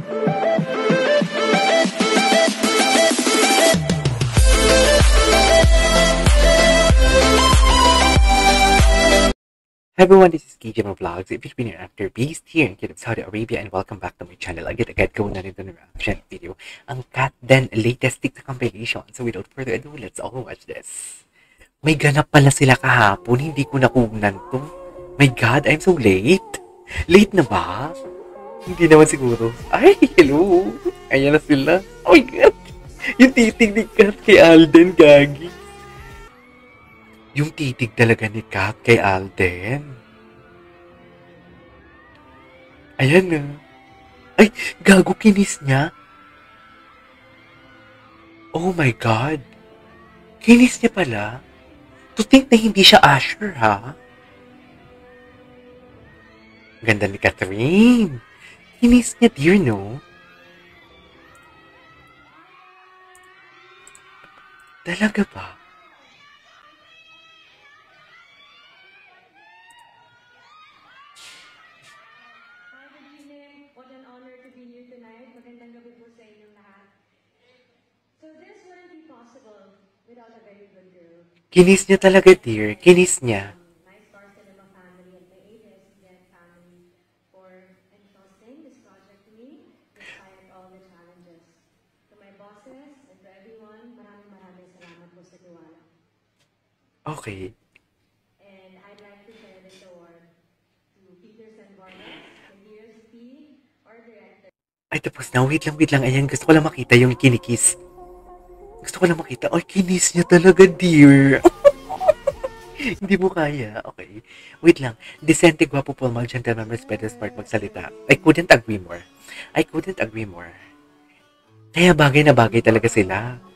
Hi everyone, this is KJM Vlogs. If you've been here after based here in Kingdom of Saudi Arabia, and welcome back to my channel. Agad go na rin ito ng reaction video. Ang Kat Den latest TikTok compilation. So without further ado, let's all watch this. May ganap pala sila kahapon. Hindi ko nakunan to. My God, I'm so late. Late na ba? Hindi naman siguro. Ay, hello. Ayan na sila. Oh my God. Yung titig ni Kat kay Alden, gagi. Yung titig talaga ni Kat kay Alden. Ayan na. Ay, gago, kinis niya. Oh my God. Kinis niya pala. To think na hindi siya Asher, ha? Ganda ni Catherine. Kinis niya, dear, no? Talaga ba? Kinis niya talaga, dear. Kinis niya. Okay. Ay, tapos na. Wait lang. Ayan, gusto ko lang makita yung kinikis. Gusto ko lang makita. Ay, kinis niya talaga, dear. Hindi mo kaya. Okay. Wait lang. Decente, gwapo, formal, gentleman, respected, smart, magsalita. I couldn't agree more. Kaya bagay na bagay talaga sila.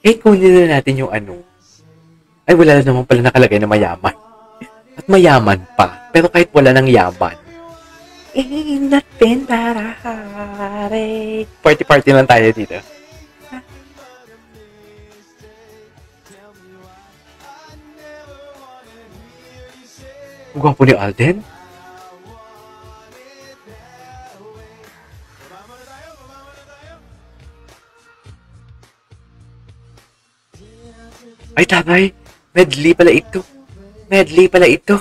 Eh, kunin na natin yung ano. Ay, wala naman pala nakalagay na mayaman. At mayaman pa. Pero kahit wala ng yaman. Eh, natin para hare. Party lang tayo dito. Gwapo ni Alden. Ay, tabay. Medley pala ito.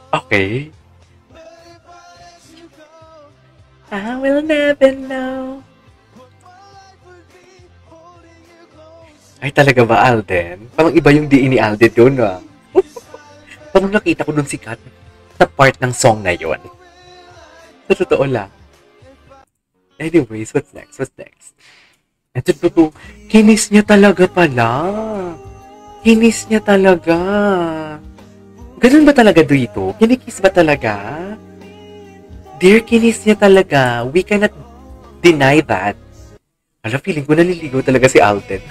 Okay. I will never know. Ay, talaga ba, Alden? Parang iba yung diin ni Alden yun, ah. Parang nakita ko dun si Kat sa part ng song na yun. Sa totoo lang. Anyways, what's next? Ito, kinis niya talaga pala. Ganun ba talaga dito? Kinikis ba talaga? Dear, kinis niya talaga. We cannot deny that. Alam, feeling ko naliligaw talaga si Alden.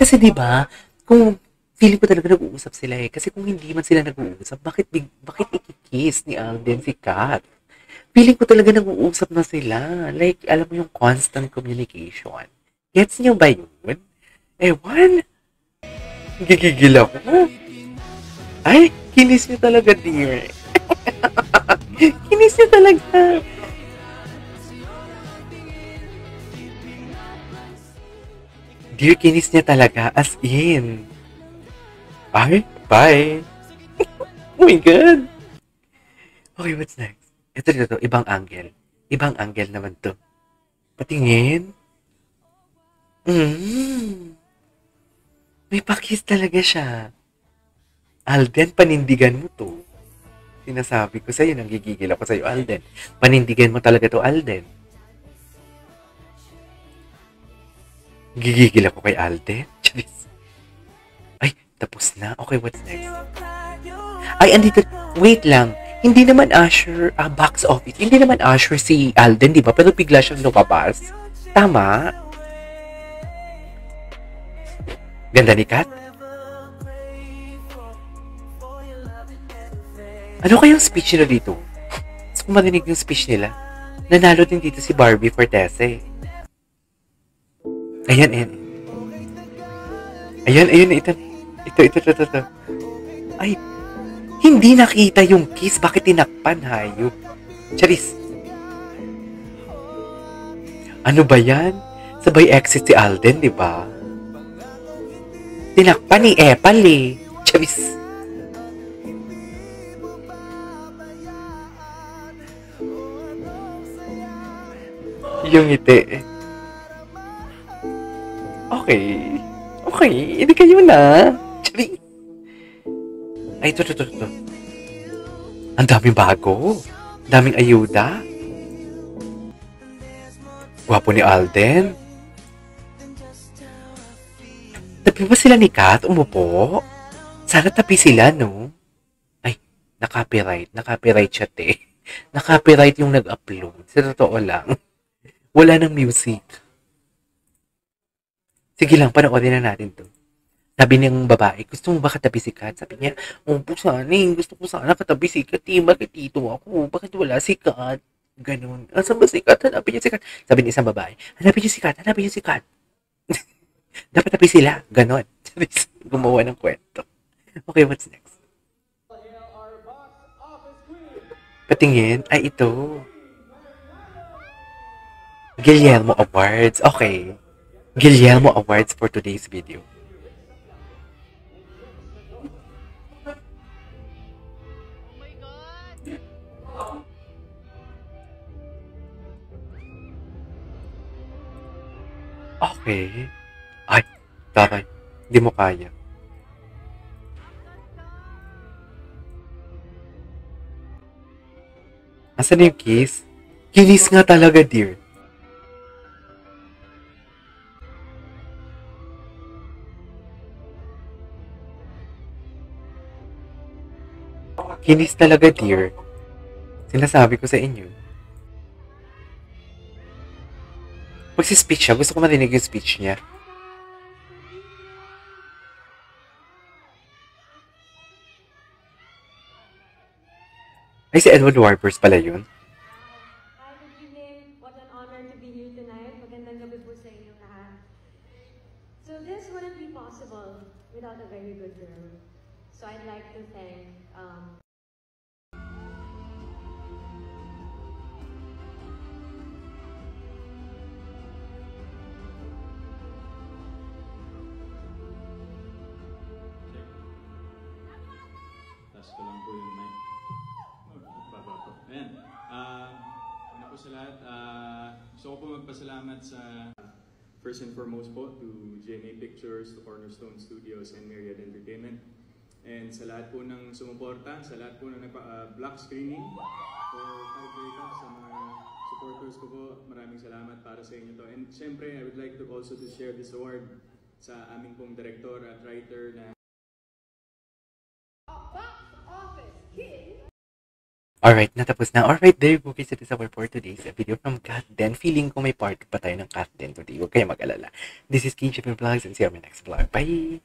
Kasi diba, kung feeling ko talaga nag-uusap sila eh. Kasi kung hindi man sila nag-uusap, bakit ikikis ni Alden si Kat? Feeling ko talaga nag-uusap na sila. Like, alam mo yung constant communication. Gets niyo ba yun? Ewan. Gigigil ako. Ay, kinis niya talaga, dear. Kinis niya talaga. Dear, kinis niya talaga. As in. Ay, bye. Oh my God. Okay, what's next? Ito. Ibang angle. Ibang angle naman to. Patingin. May pakis talaga siya. Alden, panindigan mo to. Sinasabi ko sa'yo, nanggigigil ako sa'yo, Alden. Panindigan mo talaga to, Alden. Gigigil ako kay Alden. Charis. Ay, Tapos na. Okay, what's next? Ay, andito. Wait lang. Hindi naman Usher, box office. Hindi naman Usher si Alden, di ba? Pero bigla siyang lumabas. Tama? Ganda ni Kat? Ano kayang speech nila dito? Gusto ko marinig yung speech nila. Nanalo din dito si Barbie Fortese. Ayan, ayan. Ayan, ayan, ito. Ito. Ay, hindi nakita yung kiss. Bakit tinakpan, hayop? Charis. Ano ba yan? Sabay exit si Alden, di ba? Tinakpan ni Epal eh. Charis. Yung ngiti. Okay. Okay. Hindi kayo na. Charis. Ay, ito. Ang daming bago. Daming ayuda. Gwapo ni Alden. Tabi ba sila ni Kat? Umupo? Sana tabi sila, no? Ay, na-copyright. Na-copyright siya, te. Na-copyright yung nag-upload. Sa totoo lang. Wala ng music. Sige lang, panoorin na natin to. Sabi ng babae, gusto mo ba katabi si Kat? Sabi niya, po sana eh. Gusto ko sana katabi si Kat. Bakit dito ako? Bakit wala si Kat? Ganun. Asan ba si Kat? Hanapin niya si Kat. Sabi ng isang babae, hanapin niyo si Kat. Dapat tabi sila. Ganon. Gumawa ng kwento. Okay, what's next? Patingin. Ay, ito. Guillermo Awards. Okay. Guillermo Awards for today's video. Okay. Ay, taray. Hindi mo kaya. Asan yung kiss? Kinis nga talaga, dear. Kinis talaga, dear. Sinasabi ko sa inyo. Magsi-speech siya. Gusto ko marinig yung speech niya. Ay, si Edward Warpers pala yun. Hi, good evening. What an honor to be here tonight. Magandang gabi po sa inyo lahat. So this wouldn't be possible without a very good girl. So I'd like to thank Taas ko lang po yung mic. Baba po. Ayan. Una po sa lahat, gusto ko po magpasalamat sa first and foremost po to GMA Pictures, to Cornerstone Studios, and Myriad Entertainment. And sa lahat po ng sumuporta, sa lahat po ng block screening for 5 breakups, sa mga supporters ko po, maraming salamat para sa inyo to. And syempre, I would like to also to share this award sa aming pong director at writer na Alright, natapos na. Alright, there you go guys. It is our for today's video from Kat Den. Feeling ko may part pa tayo ng Kat Den today. Huwag kayo mag-alala. This is KJP Vlogs and see you on my next vlog. Bye!